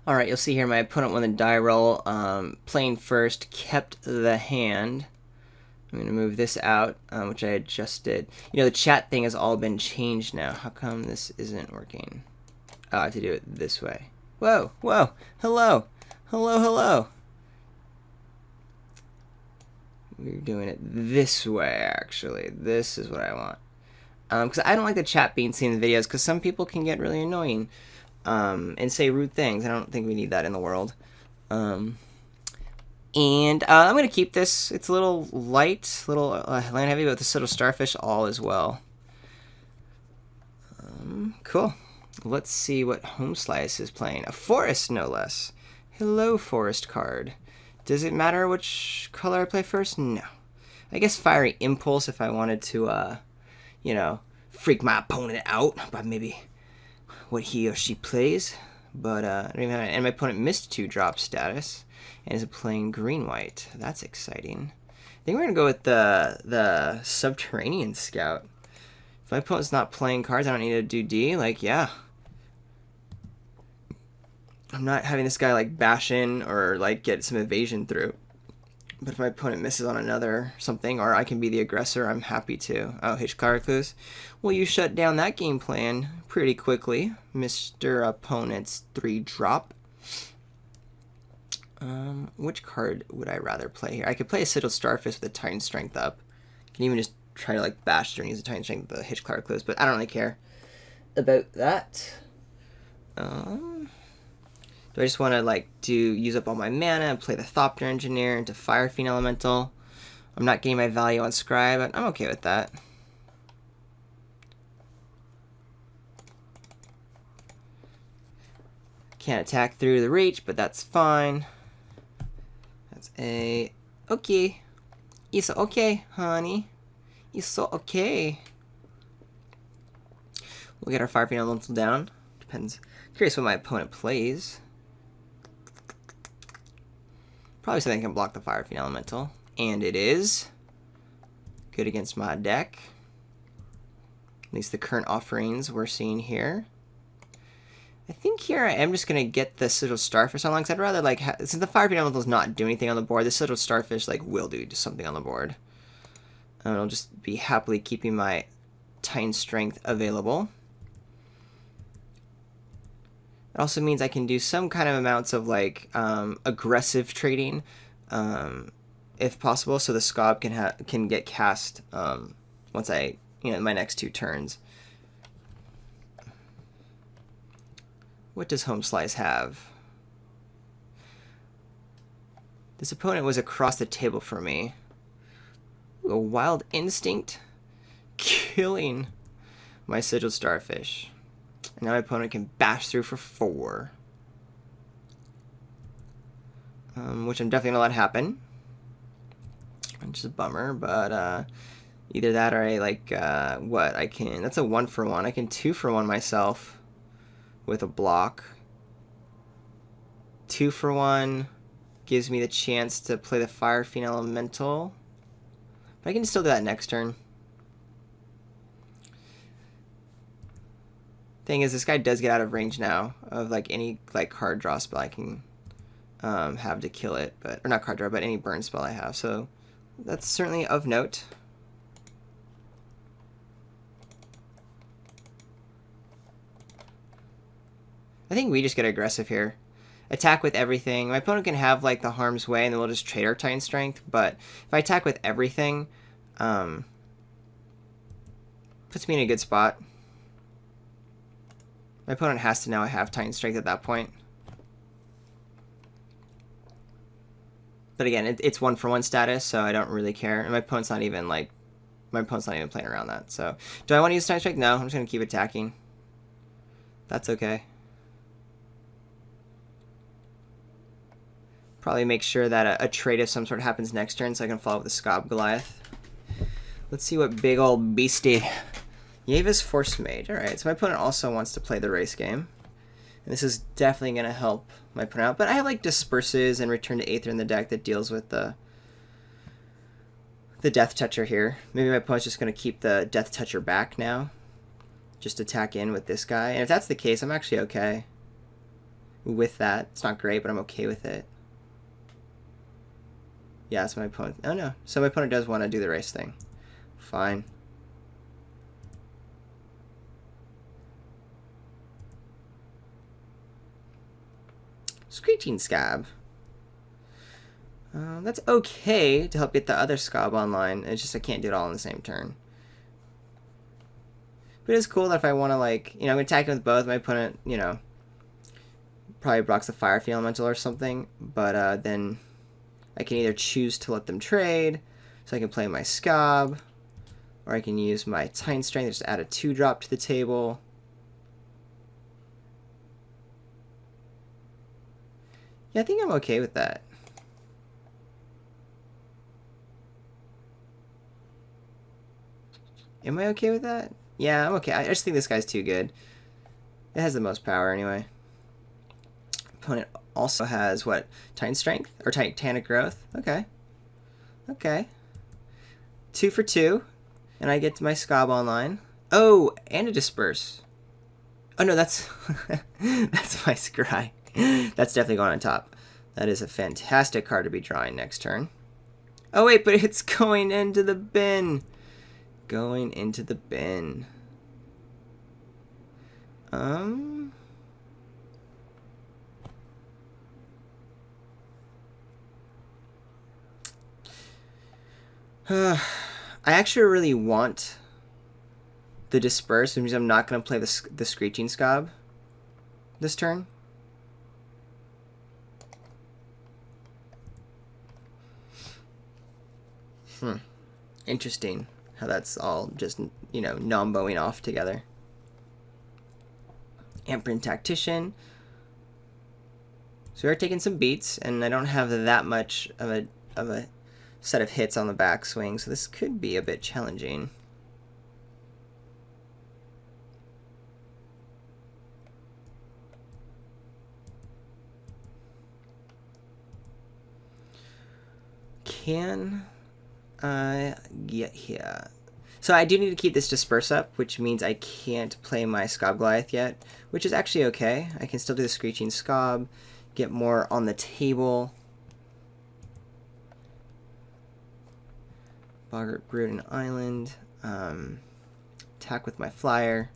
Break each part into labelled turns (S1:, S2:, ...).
S1: Alright, you'll see here my opponent won the die roll. Playing first, kept the hand. I'm going to move this out, which I adjusted. You know, the chat thing has all been changed now. How come this isn't working? Oh, I have to do it this way. Whoa, whoa, hello, hello, hello. We're doing it this way, actually. This is what I want. Because I don't like the chat being seen in the videos, because some people can get really annoying and say rude things. I don't think we need that in the world. And I'm going to keep this. It's a little light, little land heavy, but this little starfish all as well. Cool. Let's see what Home Slice is playing. A forest, no less. Hello, forest card. Does it matter which color I play first? No. I guess Fiery Impulse if I wanted to, you know, freak my opponent out by maybe what he or she plays. But I don't even have it. And my opponent missed 2-drop status and is playing green-white. That's exciting. I think we're going to go with the Subterranean Scout. If my opponent's not playing cards, I don't need to do D. Like, yeah. I'm not having this guy, like, bash in or, like, get some evasion through. But if my opponent misses on another something, or I can be the aggressor, I'm happy to. Oh, Hitchcaricus. Well, you shut down that game plan pretty quickly, Mr. Opponent's 3-drop. Which card would I rather play here? I could play a Sigil Starfish with a Titan Strength up. I can even just try to, like, bash through and use a Titan Strength with the Hitchcaricus, but I don't really care about that. Do I just want to, like, use up all my mana and play the Thopter Engineer into Fire Fiend Elemental? I'm not getting my value on Scry, but I'm okay with that. Can't attack through the reach, but that's fine. That's a... okay. It's okay, honey. It's so okay. We'll get our Fire Fiend Elemental down. Depends. Curious what my opponent plays. Probably something that can block the Fire Fiend Elemental. And it is. Good against my deck. At least the current offerings we're seeing here. I think here I am just going to get the Sigil Starfish on because I'd rather, like, since the Fire Fiend Elemental does not do anything on the board, the Sigil Starfish, like, will do something on the board. And I'll just be happily keeping my Titan Strength available. It also means I can do some kind of amounts of, like, aggressive trading, if possible, so the Scob can get cast once I, my next 2 turns. What does Home Slice have? This opponent was across the table from me. Ooh, a Wild Instinct, killing my Sigil Starfish. And now my opponent can bash through for 4. Which I'm definitely going to let happen. Which is a bummer, but either that or I, like, what? I can... That's a 1-for-1. I can 2-for-1 myself with a block. 2-for-1 gives me the chance to play the Fire Fiend Elemental. But I can still do that next turn. Thing is, this guy does get out of range now of, like, any, like, card draw spell I can have to kill it, but, or not card draw, but any burn spell I have, so that's certainly of note. I think we just get aggressive here. Attack with everything. My opponent can have, like, the Harm's Way, and then we'll just trade our Titan Strength, but if I attack with everything, puts me in a good spot. My opponent has to now have Titan Strength at that point. But again, it's 1-for-1 status, so I don't really care. And my opponent's not even, like, playing around that. So, do I want to use Titan Strength? No, I'm just going to keep attacking. That's okay. Probably make sure that a trade of some sort happens next turn so I can follow up with the Scob Goliath. Let's see what big old beastie... Yavis Force Mage. Alright, so my opponent also wants to play the race game. And this is definitely going to help my opponent out. But I have, like, Disperses and Return to Aether in the deck that deals with the Death Toucher here. Maybe my opponent's just going to keep the Death Toucher back now. Just attack in with this guy. And if that's the case, I'm actually okay. with that. It's not great, but I'm okay with it. Yeah, that's my opponent. Oh no, so my opponent does want to do the race thing. Fine. Screeching Scab. That's okay to help get the other Scab online. It's just I can't do it all in the same turn. But it's cool that if I want to, like, you know, I'm attacking with both, my opponent, you know, probably blocks the Fire Fiend Elemental or something. But then I can either choose to let them trade, so I can play my Scab, or I can use my Titan Strength, just add a 2-drop to the table. Yeah, I think I'm okay with that. Am I okay with that? Yeah, I'm okay. I just think this guy's too good. It has the most power anyway. Opponent also has, what, Titan Strength? Or Titanic Growth? Okay. Okay. 2 for 2. And I get my Scab online. Oh, and a Disperse. Oh no, that's that's my Scry. That's definitely going on top. That is a fantastic card to be drawing next turn. Oh wait, but it's going into the bin. Going into the bin. I actually really want the Disperse, which means I'm not going to play the Screeching Scab this turn. Interesting how that's all just, you know, non-bowing off together. Amperin Tactician. So we're taking some beats, and I don't have that much of a set of hits on the backswing, so this could be a bit challenging. Can I get here? So I do need to keep this Disperse up, which means I can't play my Scab Goliath yet, which is actually okay. I can still do the Screeching Scab, get more on the table. Boggart Brood and Island. Attack with my Flyer.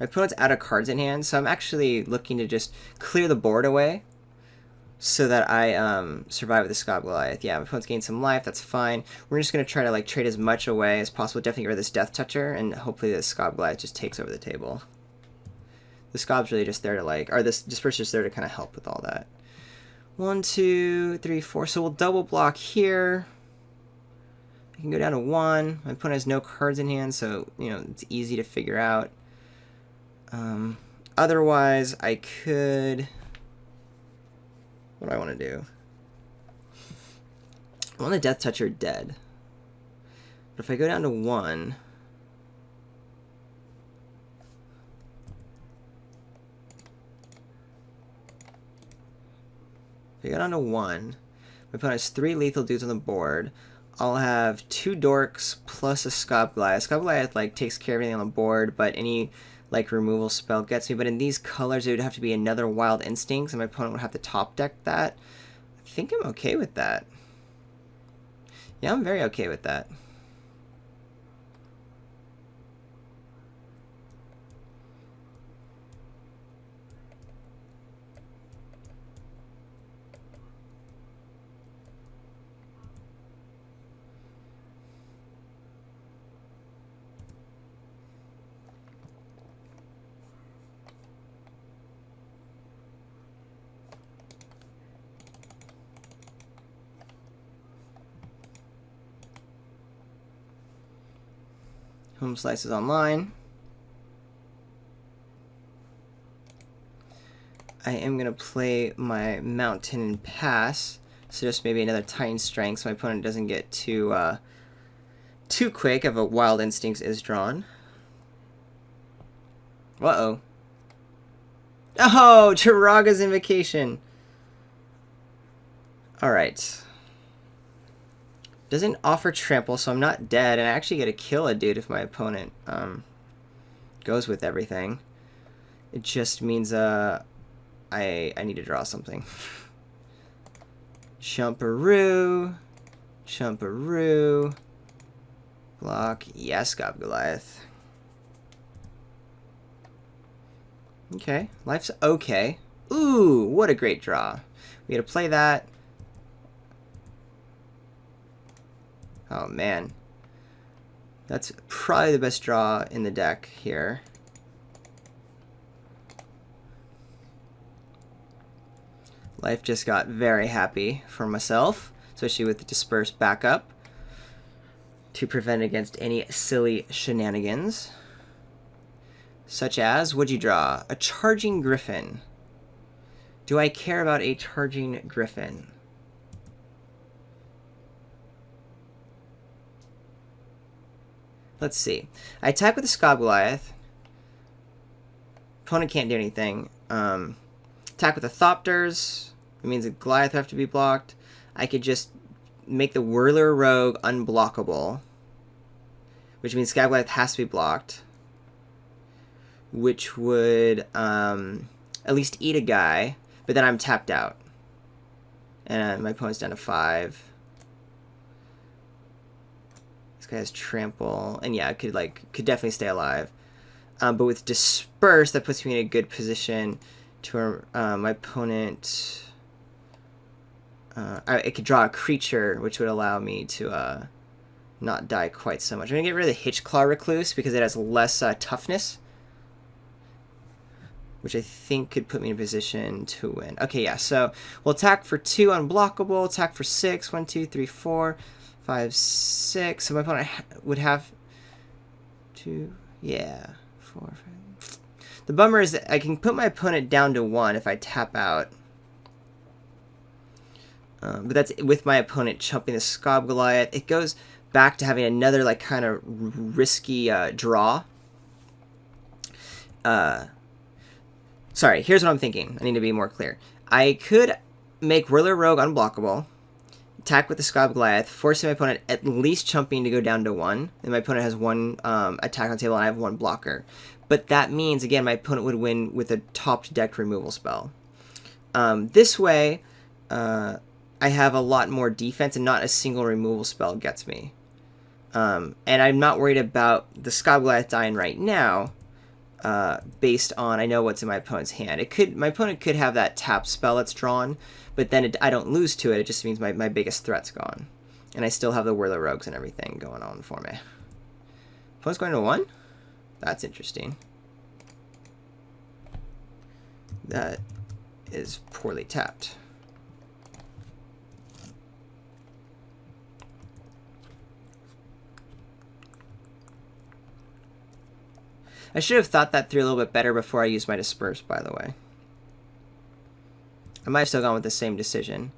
S1: My opponent's out of cards in hand, so I'm actually looking to just clear the board away so that I survive with the Scab Goliath. Yeah, my opponent's gained some life, that's fine. We're just going to try to like trade as much away as possible, definitely get rid of this Death Toucher, and hopefully the Scab Goliath just takes over the table. The Scab's really just there to like, or this Disperse is there to kind of help with all that. 1, 2, 3, 4, so we'll double block here. I can go down to 1. My opponent has no cards in hand, so, you know, it's easy to figure out. Otherwise, I could... What do I want to do? I want the Death Toucher dead. But if I go down to 1... If I go down to 1, my opponent has 3 lethal dudes on the board. I'll have 2 Dorks plus a Scab Goliath. Scab Goliath, like, takes care of everything on the board, but any... like removal spell gets me, but in these colors it would have to be another Wild Instincts, and my opponent would have to top deck that. I think I'm okay with that. Yeah, I'm very okay with that. Home Slice is online. I am going to play my Mountain and Pass, so just maybe another Titan Strength so my opponent doesn't get too quick if a Wild Instincts is drawn. Uh-oh. Oh, Chiraga's Invocation. Alright. Doesn't offer trample, so I'm not dead, and I actually get to kill a dude if my opponent goes with everything. It just means I need to draw something. Chumperoo. Chumperoo. Block. Yes, Gob Goliath. Okay. Life's okay. Ooh, what a great draw. We gotta play that. Oh, man. That's probably the best draw in the deck here. Life just got very happy for myself, especially with the Disperse backup to prevent against any silly shenanigans. Such as, what'd you draw? A Charging Griffin. Do I care about a Charging Griffin? Let's see. I attack with the Scab Goliath. Opponent can't do anything. Attack with the Thopters. It means the Goliath would have to be blocked. I could just make the Whirler Rogue unblockable, which means Scab Goliath has to be blocked, which would at least eat a guy, but then I'm tapped out. And my opponent's down to 5. This guy has trample, and yeah, could definitely stay alive. But with Disperse, that puts me in a good position to my opponent. It could draw a creature, which would allow me to not die quite so much. I'm gonna get rid of the Hitchclaw Recluse because it has less toughness, which I think could put me in a position to win. Okay, yeah. So we'll attack for 2 unblockable. Attack for 6. 1, 2, 3, 4. 5, 6. So my opponent would have 2, yeah, 4, 5. The bummer is that I can put my opponent down to 1 if I tap out. But that's with my opponent chumping the Scab Goliath. It goes back to having another like kind of risky draw. Sorry, here's what I'm thinking. I need to be more clear. I could make Whirler Rogue unblockable. Attack with the Scab Goliath, forcing my opponent at least chumping to go down to 1. And my opponent has 1 attack on the table, and I have 1 blocker. But that means, again, my opponent would win with a topped decked removal spell. This way, I have a lot more defense, and not a single removal spell gets me. And I'm not worried about the Scab Goliath dying right now, based on I know what's in my opponent's hand. My opponent could have that tap spell that's drawn, but then I don't lose to it. It just means my biggest threat's gone. And I still have the Whirler Rogues and everything going on for me. Opponent's going to 1? That's interesting. That is poorly tapped. I should have thought that through a little bit better before I used my Disperse, by the way. I might have still gone with the same decision.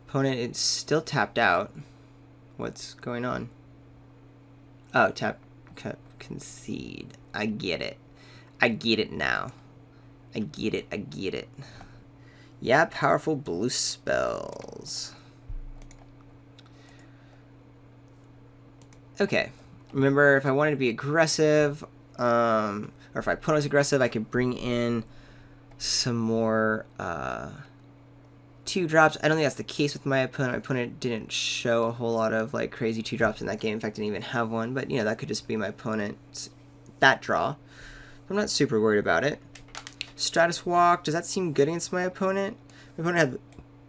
S1: Opponent is still tapped out. What's going on? Oh, tap, concede. I get it. I get it now. I get it. I get it. Yeah, powerful blue spells. Okay. Remember, if I wanted to be aggressive, or if my opponent was aggressive, I could bring in some more 2-drops. I don't think that's the case with my opponent. My opponent didn't show a whole lot of like crazy 2-drops in that game. In fact, didn't even have one. But you know, that could just be my opponent's that draw. I'm not super worried about it. Stratus Walk. Does that seem good against my opponent? My opponent had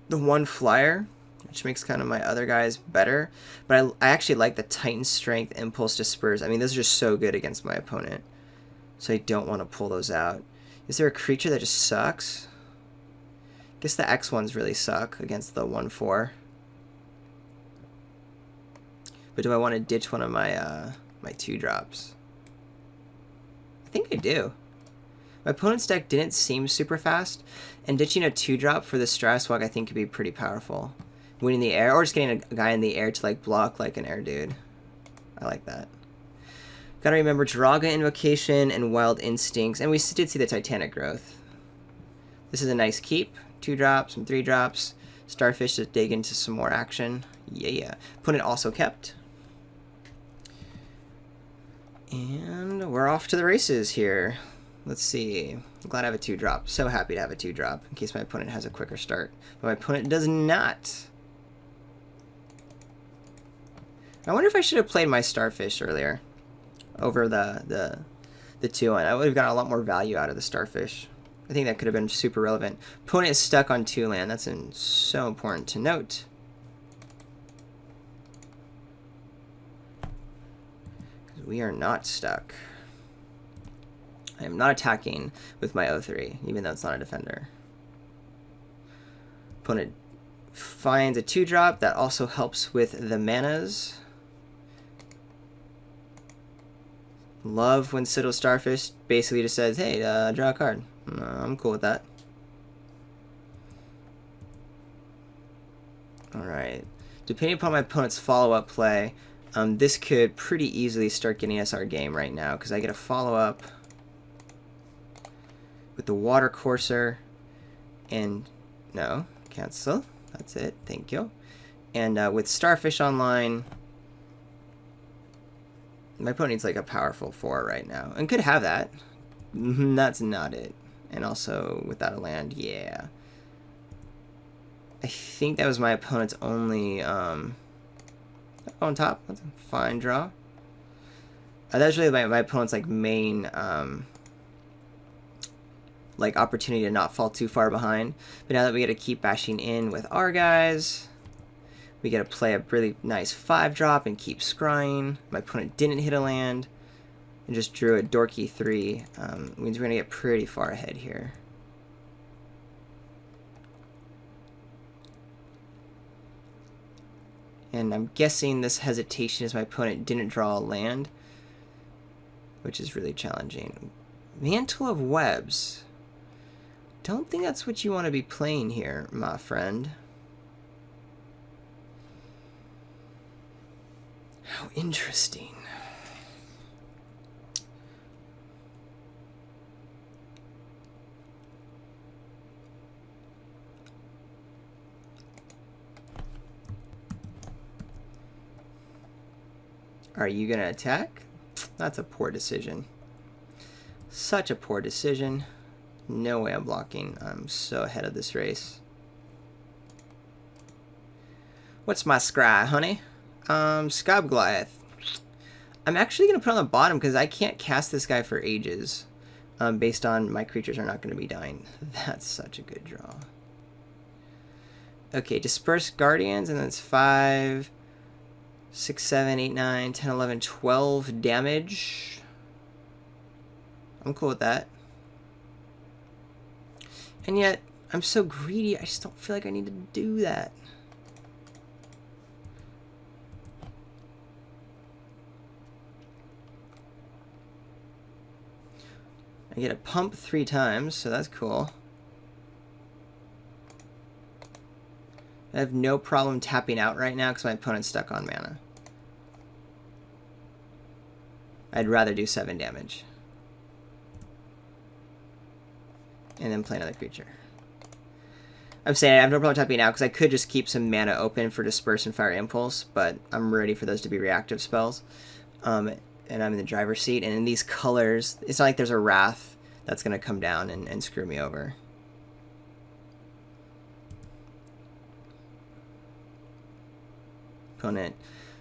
S1: the 1 flyer, which makes kind of my other guys better. But I actually like the Titan Strength, Impulse, Disperse. I mean, those are just so good against my opponent. So I don't want to pull those out. Is there a creature that just sucks? I guess the X ones really suck against the 1/4. But do I want to ditch one of my my 2-drops? I think I do. My opponent's deck didn't seem super fast, and ditching a 2-drop for the Stratus Walk I think could be pretty powerful. Winning the air, or just getting a guy in the air to like block like an air dude. I like that. Gotta remember Draga Invocation and Wild Instincts, and we did see the Titanic Growth. This is a nice keep. 2-drops, some 3-drops. Starfish to dig into some more action. Yeah. Opponent also kept. And we're off to the races here. Let's see. I'm glad I have a 2-drop. So happy to have a 2-drop in case my opponent has a quicker start. But my opponent does not. I wonder if I should have played my Starfish earlier over the 2-1. I would have gotten a lot more value out of the Starfish. I think that could have been super relevant. Opponent is stuck on 2 land. That's so important to note. We are not stuck. I am not attacking with my 0-3, even though it's not a defender. Opponent finds a 2-drop. That also helps with the manas. Love when Citadel Starfish basically just says, hey, draw a card. I'm cool with that. Alright. Depending upon my opponent's follow-up play, this could pretty easily start getting us our game right now, because I get a follow-up with the Water Courser, and no, cancel. That's it. Thank you. And with Starfish online, my opponent needs like a powerful 4 right now, and could have that. That's not it. And also without a land, yeah. I think that was my opponent's only on top. That's a fine draw. That's really my opponent's like main like opportunity to not fall too far behind. But now that we get to keep bashing in with our guys, we get to play a really nice 5-drop and keep scrying. My opponent didn't hit a land and just drew a dorky 3. Means we're gonna get pretty far ahead here. And I'm guessing this hesitation is my opponent didn't draw a land, which is really challenging. Mantle of Webs. Don't think that's what you want to be playing here, my friend. How interesting. Are you going to attack? That's a poor decision. Such a poor decision. No way I'm blocking. I'm so ahead of this race. What's my scry, honey? Scab Goliath. I'm actually going to put on the bottom because I can't cast this guy for ages. Based on my creatures are not going to be dying. That's such a good draw. Okay, Disperse Guardians, and that's 5, 6, 7, 8, 9, 10, 11, 12 damage. I'm cool with that. And yet, I'm so greedy, I just don't feel like I need to do that. I get a pump 3 times, so that's cool. I have no problem tapping out right now because my opponent's stuck on mana. I'd rather do 7 damage. And then play another creature. I'm saying I have no problem tapping out because I could just keep some mana open for Disperse and Fire Impulse, but I'm ready for those to be reactive spells. And I'm in the driver's seat, and in these colors, it's not like there's a Wrath that's going to come down and screw me over. Opponent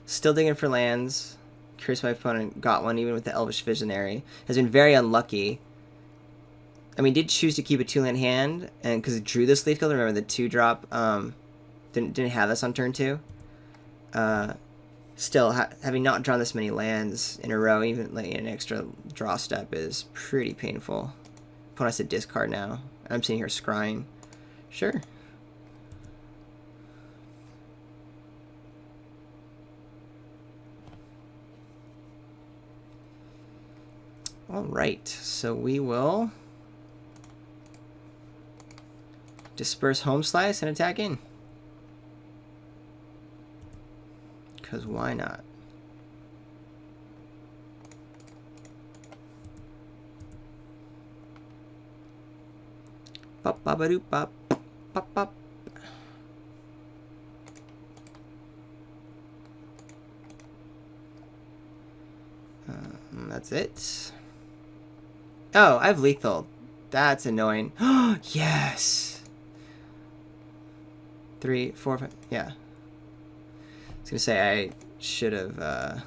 S1: still digging for lands. Curious my opponent got one even with the Elvish Visionary. Has been very unlucky. I mean, did choose to keep a 2-land hand, and because it drew this Leaf Guild, remember the 2-drop didn't have this on turn 2. Still, having not drawn this many lands in a row, even like an extra draw step, is pretty painful. Opponent has to discard now. I'm sitting here scrying. Sure. Alright, so we will Disperse Home Slice and attack in. Because why not? Pop, bop, a doop, pop, pop, pop. That's it. Oh, I have lethal. That's annoying. Yes! 3, 4, 5. Yeah. I was going to say I should have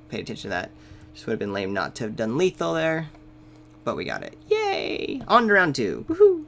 S1: paid attention to that. Just would have been lame not to have done lethal there. But we got it. Yay! On to round 2. Woohoo!